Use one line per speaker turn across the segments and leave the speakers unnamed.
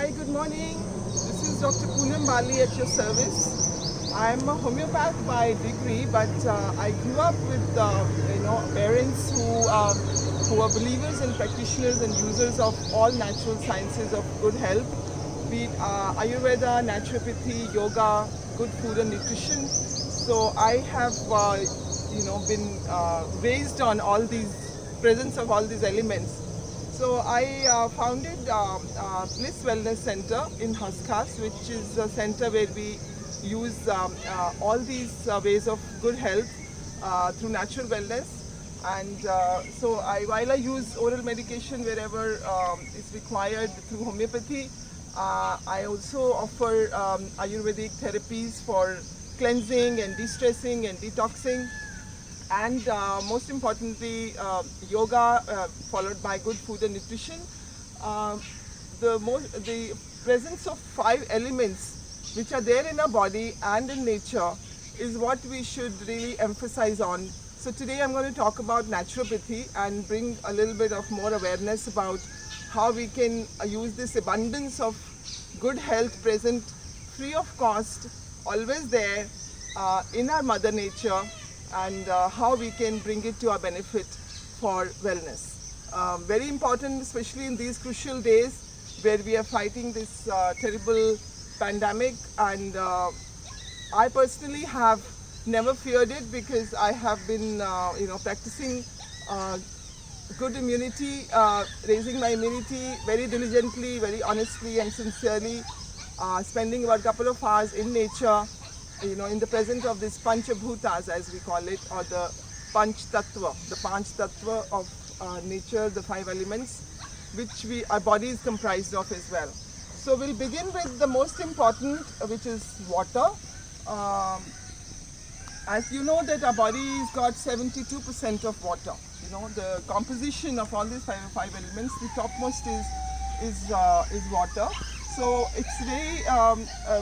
Hi, good morning. This is Dr. Poonam Bali at your service. I'm a homeopath by degree, but I grew up with parents who are believers and practitioners and users of all natural sciences of good health, be it Ayurveda, Naturopathy, yoga, good food and nutrition. So I have been raised on all these presence of all these elements. So I founded Bliss Wellness Center in Haskas, which is a center where we use all these ways of good health through natural wellness. And while I use oral medication wherever is required through homeopathy, I also offer Ayurvedic therapies for cleansing and de-stressing and detoxing, and most importantly yoga followed by good food and nutrition. The presence of 5 elements which are there in our body and in nature is what we should really emphasize on. So today I'm going to talk about naturopathy and bring a little bit of more awareness about how we can use this abundance of good health present free of cost, always there in our mother nature, and how we can bring it to our benefit for wellness. Very important, especially in these crucial days where we are fighting this terrible pandemic, and I personally have never feared it because I have been practicing good immunity, raising my immunity very diligently, very honestly and sincerely, spending about a couple of hours in nature, in the presence of this Panchabhutas, as we call it, or the Panch Tattva, of nature, the 5 elements, which our body is comprised of as well. So we'll begin with the most important, which is water. As you know that our body's got 72% of water. The composition of all these five elements, the topmost is water. So it's very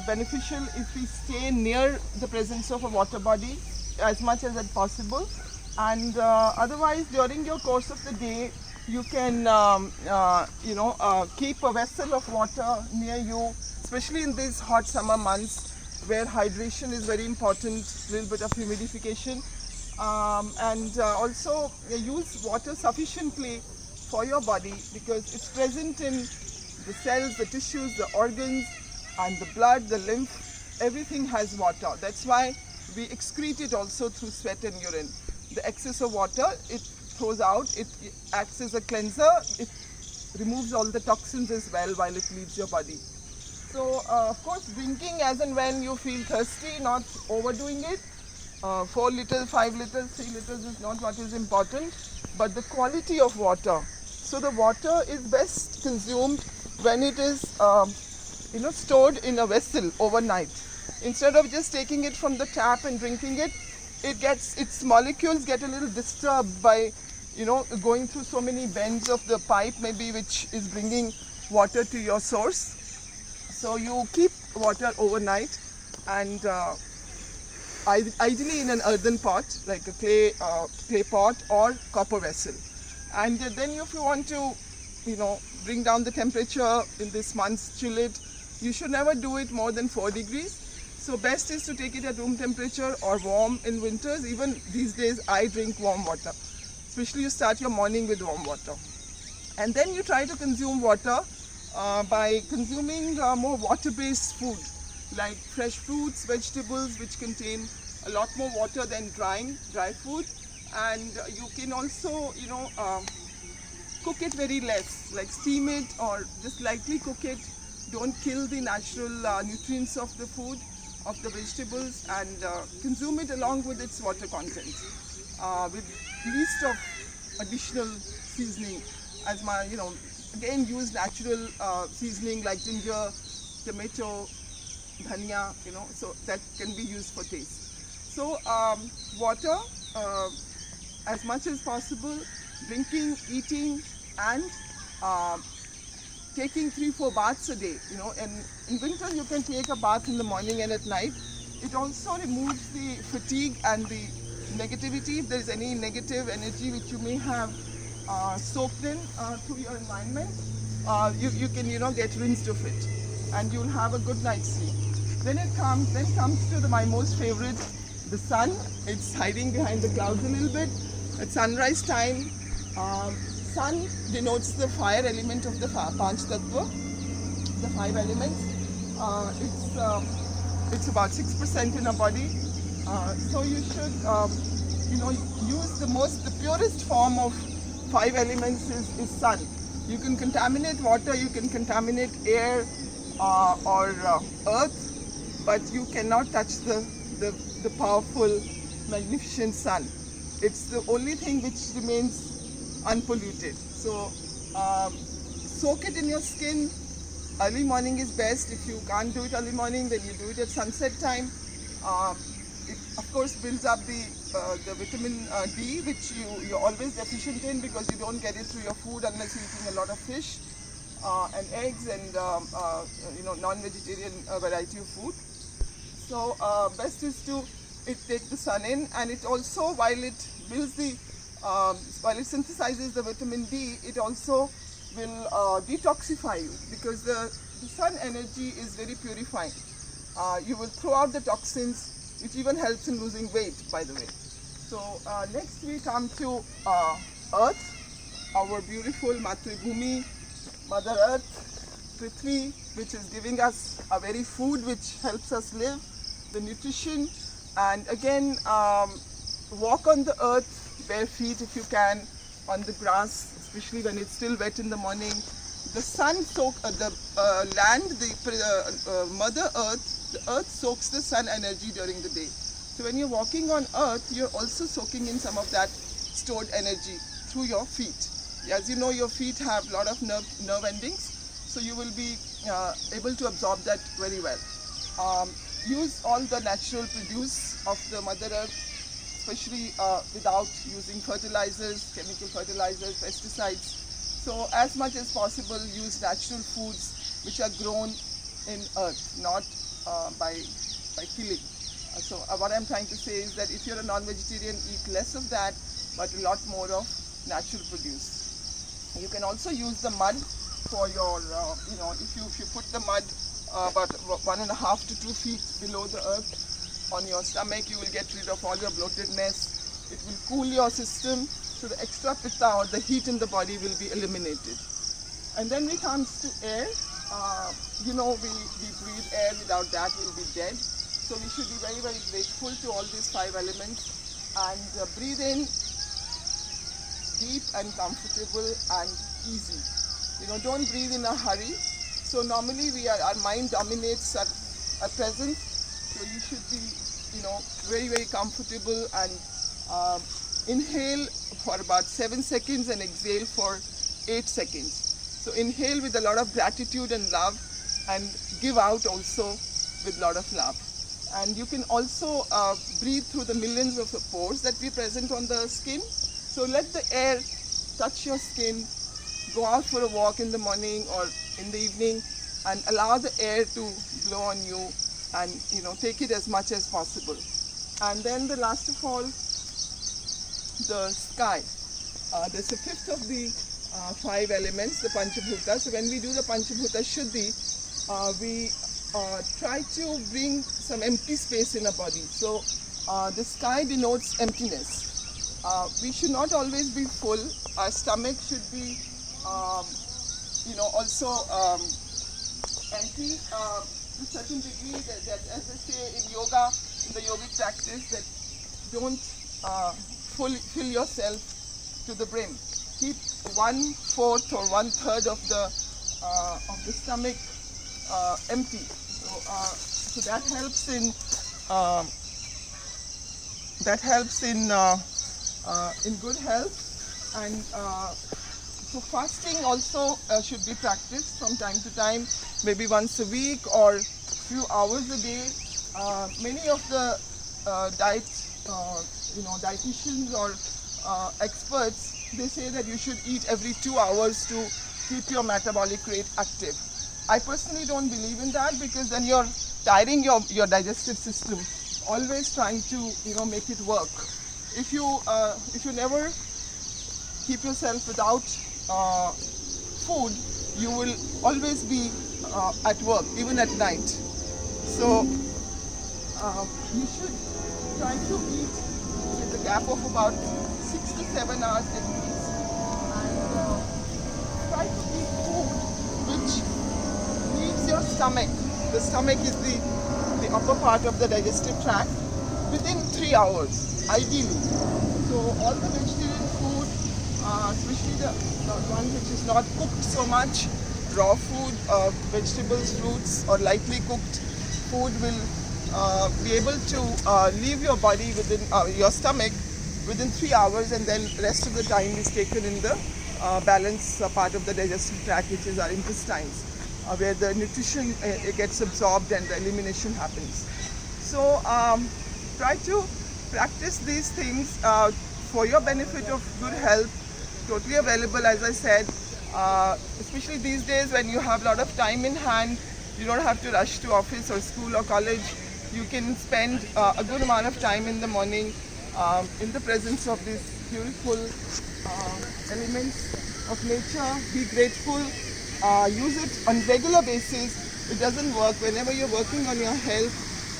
beneficial if we stay near the presence of a water body as much as possible. And otherwise, during your course of the day, you can keep a vessel of water near you, especially in these hot summer months where hydration is very important, a little bit of humidification, and also use water sufficiently for your body because it's present in the cells, the tissues, the organs, and the blood, the lymph. Everything has water. That's why we excrete it also through sweat and urine. The excess of water, it throws out, it acts as a cleanser, it removes all the toxins as well while it leaves your body. So of course, drinking as and when you feel thirsty, not overdoing it. 4 liters, 5 liters, 3 liters is not what is important, but the quality of water. So the water is best consumed when it is stored in a vessel overnight. Instead of just taking it from the tap and drinking it, its molecules get a little disturbed by going through so many bends of the pipe maybe, which is bringing water to your source. So you keep water overnight, and ideally in an earthen pot like a clay pot or copper vessel. And then if you want to bring down the temperature in this month, chill it, you should never do it more than 4 degrees. So best is to take it at room temperature or warm in winters. Even these days I drink warm water, especially you start your morning with warm water. And then you try to consume water by consuming more water-based food like fresh fruits, vegetables, which contain a lot more water than dry food. And you can also cook it very less, like steam it or just lightly cook it. Don't kill the natural nutrients of the food, of the vegetables, and consume it along with its water content with least of additional seasoning. Again, use natural seasoning like ginger, tomato, dhania, so that can be used for taste. So water as much as possible, drinking, eating, and taking 3-4 baths a day. And in winter you can take a bath in the morning and at night. It also removes the fatigue and the negativity, if there is any negative energy which you may have soaked in through your environment. you can get rinsed of it, and you'll have a good night's sleep. Then comes to my most favorite, the sun. It's hiding behind the clouds a little bit. At sunrise time, sun denotes the fire element of the Panch Tattva, the 5 elements. It's about 6% in our body. So you should use the purest form of 5 elements is sun. You can contaminate water, you can contaminate air or earth, but you cannot touch the powerful, magnificent sun. It's the only thing which remains unpolluted. So soak it in your skin. Early morning is best. If you can't do it early morning, then you do it at sunset time. It of course builds up the vitamin D, which you're always deficient in because you don't get it through your food unless you're eating a lot of fish and eggs and non-vegetarian variety of food. So best is to take the sun in, and it also, while it synthesizes the vitamin D, it also will detoxify you, because the sun energy is very purifying. You will throw out the toxins, which even helps in losing weight, by the way. So next we come to Earth, our beautiful Matribhumi, Mother Earth, Prithvi, which is giving us a very food which helps us live, the nutrition. And again, walk on the earth bare feet if you can, on the grass, especially when it's still wet in the morning. The sun land, Mother Earth, the earth soaks the sun energy during the day. So when you're walking on earth, you're also soaking in some of that stored energy through your feet. As you know, your feet have a lot of nerve endings, so you will be able to absorb that very well. Use all the natural produce of the Mother Earth, especially without using fertilizers, chemical fertilizers, pesticides. So as much as possible, use natural foods which are grown in earth, not by killing. So what I'm trying to say is that if you're a non-vegetarian, eat less of that, but a lot more of natural produce. You can also use the mud for your, if you put the mud about 1.5 to 2 feet below the earth on your stomach, you will get rid of all your bloatedness. It will cool your system, so the extra pitta or the heat in the body will be eliminated. And then we come to air. We breathe air. Without that, we'll be dead. So we should be very, very grateful to all these 5 elements and breathe in deep and comfortable and easy. Don't breathe in a hurry. So normally our mind dominates our presence. So you should be, very, very comfortable and inhale for about 7 seconds and exhale for 8 seconds. So inhale with a lot of gratitude and love, and give out also with a lot of love. And you can also breathe through the millions of pores that we present on the skin. So let the air touch your skin. Go out for a walk in the morning or in the evening and allow the air to blow on you, and take it as much as possible. And then the last of all, the sky. There's a 5th of the 5 elements, the Panchabhuta. So when we do the Panchabhuta Shuddhi, we try to bring some empty space in our body. So the sky denotes emptiness. We should not always be full. Our stomach should be also empty to a certain degree, that as they say in yoga, in the yogic practice, that don't fill yourself to the brim. Keep 1/4 or 1/3 of the stomach empty. So that helps in good health. And so fasting also should be practiced from time to time, maybe once a week or few hours a day. Many of the dietitians or experts, they say that you should eat every 2 hours to keep your metabolic rate active. I personally don't believe in that, because then you're tiring your digestive system, always trying to make it work. If you never keep yourself without food, you will always be at work, even at night. So you should try to eat with a gap of about 6 to 7 hours at least, and try to eat food which leaves your stomach. The stomach is the upper part of the digestive tract within 3 hours, ideally. So all the vegetarian food, especially the one which is not cooked so much, raw food, vegetables, fruits, or lightly cooked food will be able to leave your body within your stomach within 3 hours, and then rest of the time is taken in the balance part of the digestive tract, which is our intestines, where the nutrition gets absorbed and the elimination happens. So try to practice these things for your benefit of good health. Totally available, as I said, especially these days when you have a lot of time in hand. You don't have to rush to office or school or college. You can spend a good amount of time in the morning in the presence of these beautiful elements of nature. Be grateful. Use it on regular basis. It doesn't work whenever you're working on your health.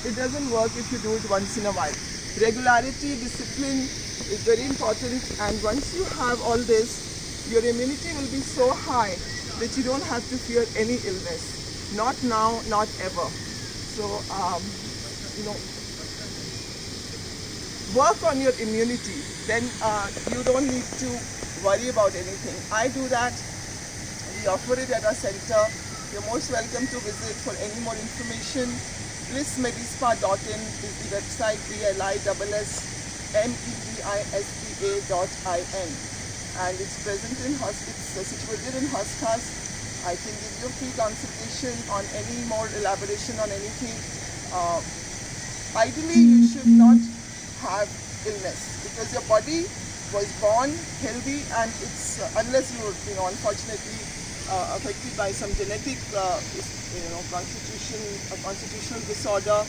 It doesn't work if you do it once in a while. Regularity, discipline is very important, and once you have all this, your immunity will be so high that you don't have to fear any illness. Not now, not ever. So, work on your immunity. Then you don't need to worry about anything. I do that. We offer it at our center. You're most welcome to visit for any more information. blissmedispa.in is the website, blissmedispa.in, and it's present in it's situated in Hoskas. I can give you a free consultation on any more elaboration on anything. Ideally, you should not have illness because your body was born healthy, and it's unless you're unfortunately affected by some genetic constitutional disorder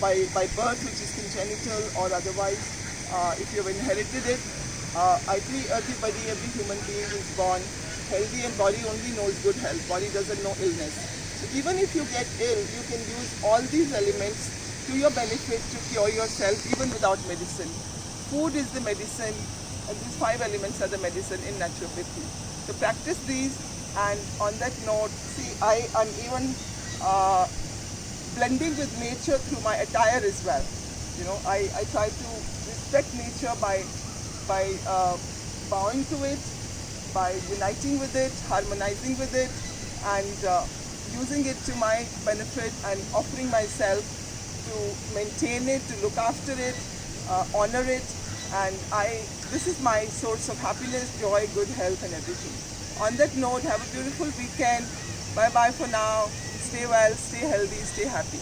by birth, which is congenital, or otherwise if you've inherited it. Ideally, every human being is born healthy, and body only knows good health. Body doesn't know illness. So even if you get ill, you can use all these elements to your benefit to cure yourself even without medicine. Food is the medicine, and these 5 elements are the medicine in naturopathy. So practice these, and on that note, see, I am even blending with nature through my attire as well. I try to respect nature by bowing to it, by uniting with it, harmonizing with it, and using it to my benefit, and offering myself to maintain it, to look after it, honor it, and this is my source of happiness, joy, good health, and everything. On that note, have a beautiful weekend. Bye bye for now. Stay well, stay healthy, stay happy.